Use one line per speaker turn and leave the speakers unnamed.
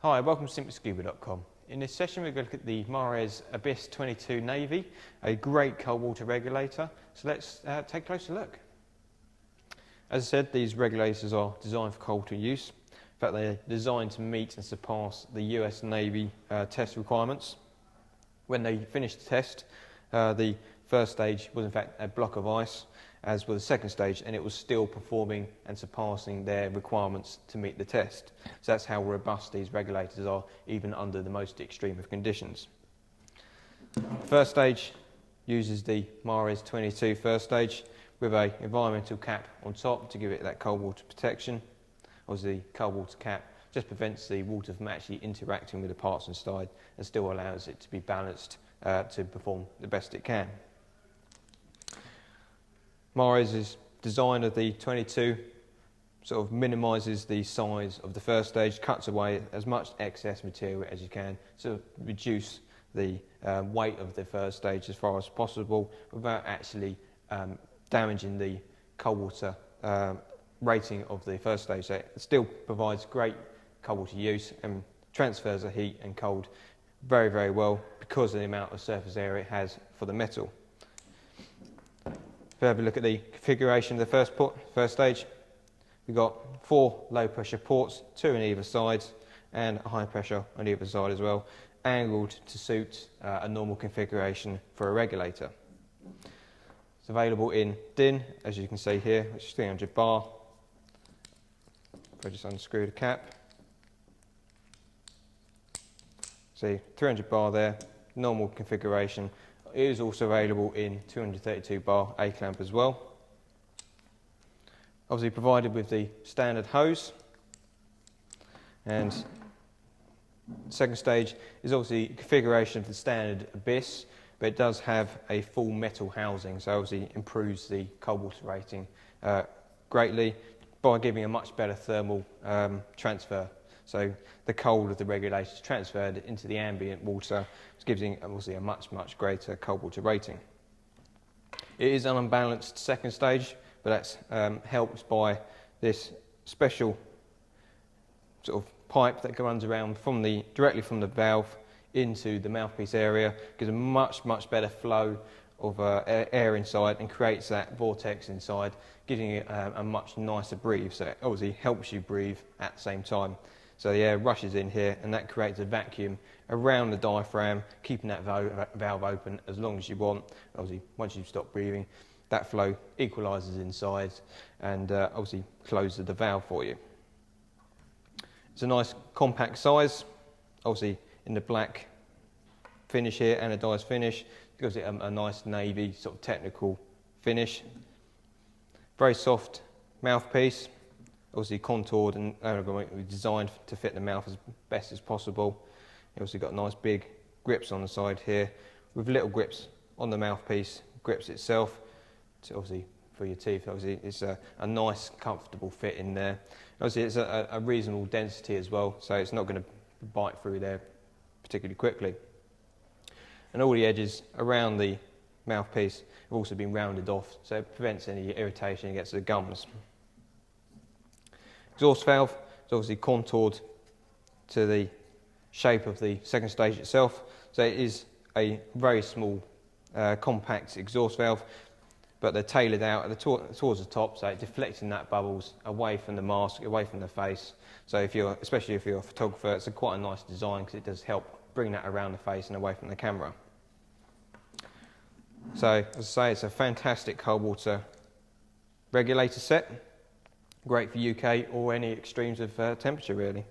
Hi, welcome to simplyscuba.com. In this session we're going to look at the Mares Abyss 22 Navy, a great cold water regulator. So let's take a closer look. As I said, these regulators are designed for cold water use. In fact, they're designed to meet and surpass the US Navy test requirements. When they finished the test, the first stage was in fact a block of ice, as was the second stage, and it was still performing and surpassing their requirements to meet the test. So that's how robust these regulators are, even under the most extreme of conditions. The first stage uses the Mares 22 first stage with an environmental cap on top to give it that cold water protection. Obviously, the cold water cap just prevents the water from actually interacting with the parts inside and still allows it to be balanced to perform the best it can. Mares' design of the 22 sort of minimises the size of the first stage, cuts away as much excess material as you can to reduce the weight of the first stage as far as possible without actually damaging the cold water rating of the first stage. So it still provides great cold water use and transfers the heat and cold very, very well because of the amount of surface area it has for the metal. If we have a look at the configuration of the first stage, we've got 4 low pressure ports, 2 on either side, and a high pressure on either side as well, angled to suit a normal configuration for a regulator. It's available in DIN, as you can see here, which is 300 bar. If I just unscrew the cap, see 300 bar there, normal configuration. It is also available in 232 bar A-clamp as well. Obviously provided with the standard hose, and the second stage is obviously configuration of the standard Abyss, but it does have a full metal housing, so obviously improves the cold water rating greatly by giving a much better thermal transfer. So the cold of the regulator is transferred into the ambient water, which gives it obviously a much, much greater cold water rating. It is an unbalanced second stage, but that's helped by this special sort of pipe that runs around directly from the valve into the mouthpiece area, gives a much, much better flow of air inside and creates that vortex inside, giving it a much nicer breathe. So it obviously helps you breathe at the same time. So the air rushes in here and that creates a vacuum around the diaphragm, keeping that valve open as long as you want. Obviously, once you stop breathing, that flow equalises inside and obviously closes the valve for you. It's a nice compact size, obviously in the black finish here, anodised finish, gives it a nice navy sort of technical finish. Very soft mouthpiece. Obviously contoured and designed to fit the mouth as best as possible. You've also got nice big grips on the side here with little grips on the mouthpiece, grips itself, obviously for your teeth. Obviously it's a nice comfortable fit in there. Obviously it's a reasonable density as well, so it's not going to bite through there particularly quickly. And all the edges around the mouthpiece have also been rounded off, so it prevents any irritation against the gums. Exhaust valve is obviously contoured to the shape of the second stage itself, so it is a very small compact exhaust valve, but they're tailored out towards the top, so it's deflecting that bubbles away from the mask, away from the face. So especially if you're a photographer, it's quite a nice design because it does help bring that around the face and away from the camera. So as I say, it's a fantastic cold water regulator set. Great for UK or any extremes of temperature really.